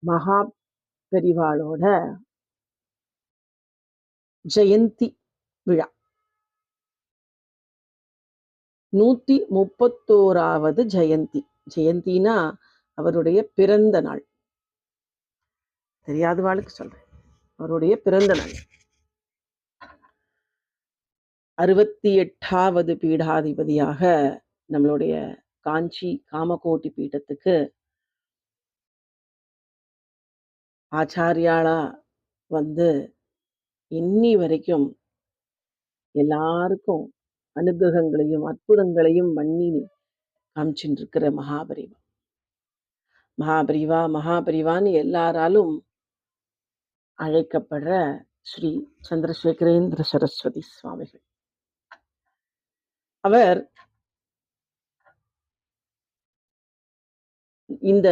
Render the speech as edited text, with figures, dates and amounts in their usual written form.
மகா பெரிவாளோட ஜெயந்தி விழா. 131வது ஜெயந்தி. ஜெயந்தினா அவருடைய பிறந்த நாள். தெரியாதவாளுக்கு சொல்றேன். அவருடைய பிறந்த நாள். 68வது பீடாதிபதியாக நம்மளுடைய காஞ்சி காமகோட்டி பீடத்துக்கு ஆச்சாரியாளா வந்து இன்னி வரைக்கும் எல்லாருக்கும் அனுகிரகங்களையும் அற்புதங்களையும் பண்ணி காமிச்சுட்டு இருக்கிற மகாபரிவா. மகாபரிவா மகாபரிவான்னு எல்லாராலும் அழைக்கப்படுற ஸ்ரீ சந்திரசேகரேந்திர சரஸ்வதி சுவாமிகள். அவர் இந்த